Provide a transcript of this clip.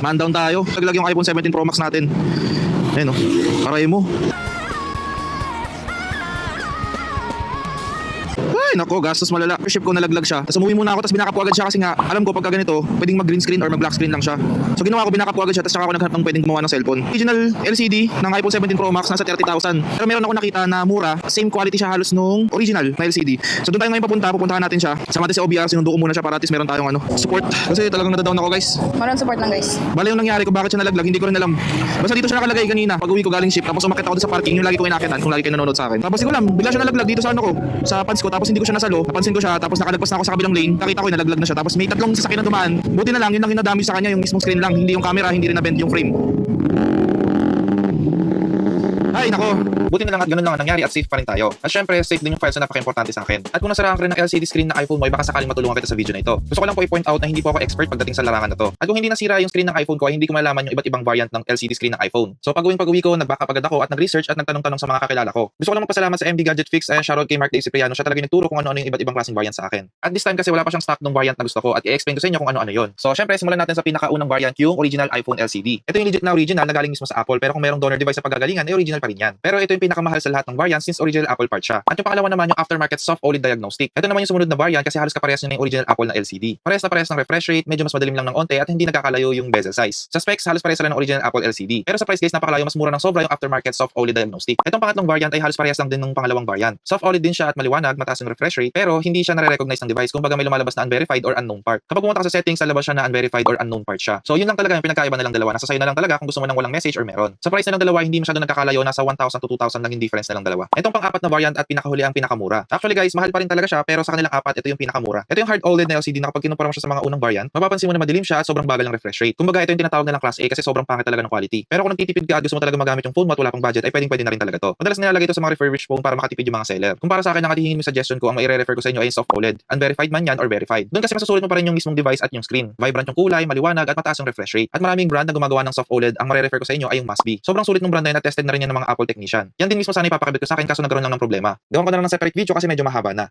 Man down tayo. Naglag yung iPhone 17 Pro Max natin. Ayun o. Aray mo. Ay nako, gastos malala. Ship ko nalaglag siya. Tapos umuwi muna ako, tapos binakap ko agad siya kasi nga alam ko pagka ganito, pwedeng mag green screen or mag black screen lang siya. So ginawa ko, binakap ko agad siya, tapos saka ako naghanap ng pwedeng gumawa ng cellphone. Original LCD ng iPhone 17 Pro Max nasa 30,000. Pero meron ako nakita na mura, same quality siya halos nung original na LCD. So doon tayo ngayon pupuntahan natin siya. Sama natin sa OBR, sinundo ko muna siya para at least meron tayong support. Kasi talagang nadadown ako guys. Maroon support lang guys. Bale yung nangyari ko, bakit siya nalaglag, hindi ko rin alam. Basta dito siya nakalagay kanina, pag uwi ko galing ship, tapos umakyat ako doon sa parking, yung lagi ko inakyatan, kung lagi kayo nanonood sa akin. Tapos hindi ko alam, bigla siya nalaglag dito sa sa pants ko, tapos hindi ko siya nasalo, napansin ko siya, tapos nakalagpas na ako sa kabilang lane, nakita ko nalaglag na siya, tapos may tatlong sasakyan na dumaan. Buti na lang, yun lang yung na-damage sa kanya, yung mismong screen lang, hindi yung camera, hindi rin na-bend yung frame. Ay nako, buti na lang at ganun lang ang nangyari at safe pa rin tayo. At syempre, safe din yung files na napaka-importante sa akin. At kung nasaraan ka rin ng LCD screen ng iPhone mo, ay baka sakaling matulungan kita sa video na ito. Gusto ko lang po i-point out na hindi po ako expert pagdating sa larangan na to. At kung hindi nasira yung screen ng iPhone ko, ay hindi ko malaman yung iba't ibang variant ng LCD screen ng iPhone. So pag-uwi ko, nag-backup agad ako at nag-research at nagtanong-tanong sa mga kakilala ko. Gusto ko lang magpasalamat sa MD Gadget Fix, shoutout kay Mark Dave Cipriano, siya talaga nagturo kung ano-ano yung iba't ibang klaseng variant sa akin. At this time kasi wala pa siyang stock ng variant na gusto ko at i-explain ko sa inyo kung ano-ano yon. So syempre, simulan natin sa pinakaunang variant, yung original iPhone LCD. Ito yung legit na original na galing mismo sa Apple, pero kung merong donor device sa pagagalingan, ay original pa rin yan. Pero ito yung pinakamahal sa lahat ng variants since original Apple part siya. At yung pangalawa naman yung aftermarket soft OLED diagnostic. Ito naman yung sumunod na variant kasi halos kaparehas niya ng original Apple na LCD. Parehas na parehas ng refresh rate, medyo mas madilim lang ng onte at hindi nagkakalayo yung bezel size. Sa specs, halos parehas sila ng original Apple LCD. Pero sa price guys, napakalayo, mas mura ng sobra yung aftermarket soft OLED diagnostic. Itong pangatlong variant ay halos parehas lang din ng pangalawang variant. Soft OLED din siya at maliwanag, mataas yung refresh rate, pero hindi siya nare-recognize ng device kumbaga may lumalabas na unverified or unknown part. Kapag pumunta ka sa settings, lalabas siya na unverified or unknown part siya. So yun lang talaga yung pinagkaiba nilang dalawa. Nasa sayo na lang talaga kung gusto mo ng walang message or meron. Sa price nilang dalawa, hindi masyado nagkakalayo, nasa 1,000 to 2,000 lang yung difference nilang dalawa. Itong pang-apat na variant at pinakahuli ang pinakamura. Actually guys, mahal pa rin talaga siya pero sa kanilang apat, ito yung pinakamura. Ito yung hard OLED na LCD na kapag kinumpara mo siya sa mga unang variant, mapapansin mo na madilim siya at sobrang bagal ng refresh rate. Kumbaga ito yung tinatawag nilang class A kasi sobrang pangit talaga ng quality. Pero kung nagtitipid ka at gusto mo talaga magamit yung phone mo at wala pang budget, ay pwede na rin talaga to. Madalas nilalagay ito sa mga refurbished phone para makatipid yung mga seller. Kung para sa akin, ang atihingin mo suggestion ko, ang maire-refer ko sa inyo ay soft OLED. Unverified man yan or verified. Doon kasi masusulit mo pa rin yung mismong device at yung screen. Vibrant yung kulay, maliwanag at mataas yung refresh rate. At maraming brand na gumagawa ng soft OLED, ang maire-refer ko sa inyo ay yung Must Be. Sobrang sulit ng brand na yan at tested na rin yan ng mga Apple technician. Yan din mismo sana ipapakabit ko sa akin kaso nagkaroon lang ng problema. Gawan ko na lang ng separate video kasi medyo mahaba na.